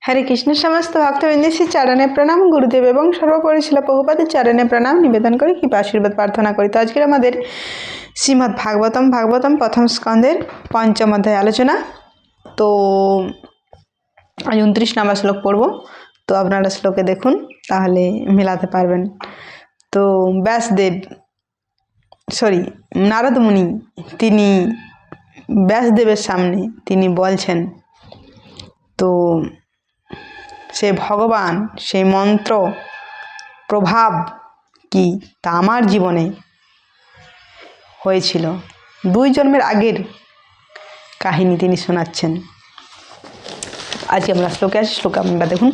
हरे कृष्ण। समस्त भक्तवृंद श्री चरणे प्रणाम, गुरुदेव एवं सर्वोपरि शिला प्रभुपाদের चरणे प्रणाम निवेदन করে কৃপা আশীর্বাদ প্রার্থনা করি। তো আজকের আমাদের শ্রীমদ্ ভাগবতম প্রথম স্কন্ধের পঞ্চম অধ্যায় আলোচনা। তো আজ 29 নম্বর শ্লোক পড়ব। তো আপনারা শ্লোকে দেখুন, তাহলে মেলাতে পারবেন। তো নারদ মুনি তিনি ব্যাসদেবের সামনে তিনি বলছেন, তো সে ভগবান সেই মন্ত্র প্রভাব কি তা আমার জীবনে হয়েছিল, 2 জন্মের আগের কাহিনী তিনি শোনাচ্ছেন। আজকে আমরা শ্লোকে আসি। শ্লোক আমরা দেখুন।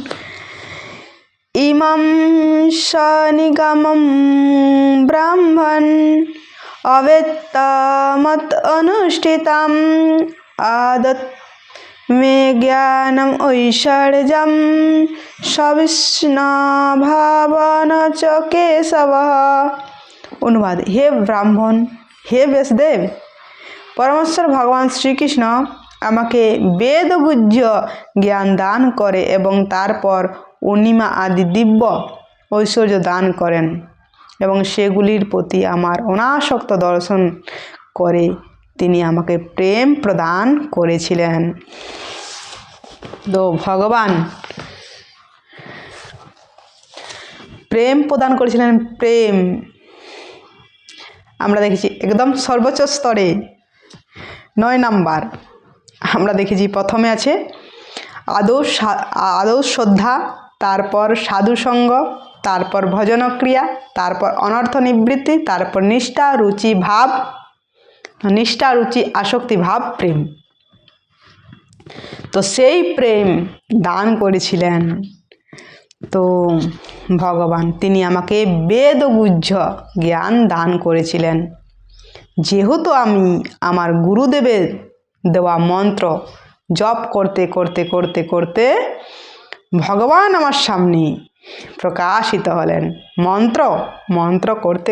ইমাম সনিগমম ব্রাহ্মণ অবেত্তামত অনুষ্ঠিতম আদত মে জ্ঞানম ঐশ্বর্যম সবিষ্ণভাবন চ কেশব। অনুবাদ: হে ব্রাহ্মণ, হে ব্যাসদেব, পরমেশ্বর ভগবান শ্রীকৃষ্ণ আমাকে বেদগুহ্য জ্ঞান দান করে এবং তারপর অনিমা আদি দিব্য ঐশ্বর্য দান করেন এবং সেগুলির প্রতি আমার অনাসক্ত দর্শন করে তিনি আমাকে প্রেম প্রদান করেছিলেন। তো ভগবান প্রেম প্রদান করেছিলেন। প্রেম আমরা দেখেছি একদম সর্বোচ্চ স্তরে 9 নাম্বার আমরা দেখেছি। প্রথমে আছে আদৌ শ্রদ্ধা, তারপর সাধুসঙ্গ, তারপর ভজনক্রিয়া, তারপর অনর্থ নিবৃত্তি, তারপর নিষ্ঠা রুচি আসক্তি ভাব প্রেম। তো সেই প্রেম দান করেছিলেন তো ভগবান, তিনি আমাকে বেদগুহ্য জ্ঞান দান করেছিলেন। যেহেতু আমি আমার গুরুদেবের দেওয়া মন্ত্র জপ করতে করতে করতে করতে ভগবান আমার সামনে প্রকাশিত হলেন। মন্ত্র করতে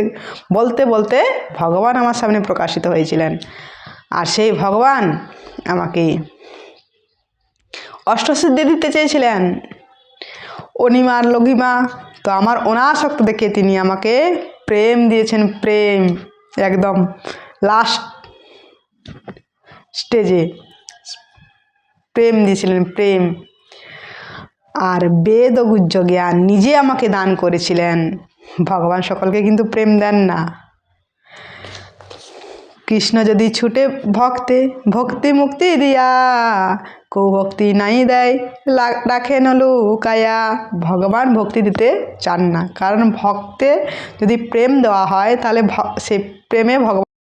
বলতে বলতে ভগবান আমার সামনে প্রকাশিত হয়েছিলেন। আর সেই ভগবান আমাকে অষ্টসিদ্ধি দিতে চেয়েছিলেন, অনিমার লঘিমা। তো আমার অনাসক্ত দেখে তিনি আমাকে প্রেম দিয়েছেন। প্রেম একদম লাস্ট স্টেজে প্রেম দিয়েছিলেন। প্রেম আর বেদগুহ্য জ্ঞান নিজে আমাকে দান করেছিলেন। ভগবান সকলকে কিন্তু প্রেম দেন না। কৃষ্ণ যদি ছুটে ভক্তি মুক্তি দিয়া, কৌ ভক্তি নাই দেয় রাখে লুকায়া। ভগবান ভক্তি দিতে চান না, কারণ ভক্তে যদি প্রেম দেওয়া হয় তাহলে সে প্রেমে ভগবান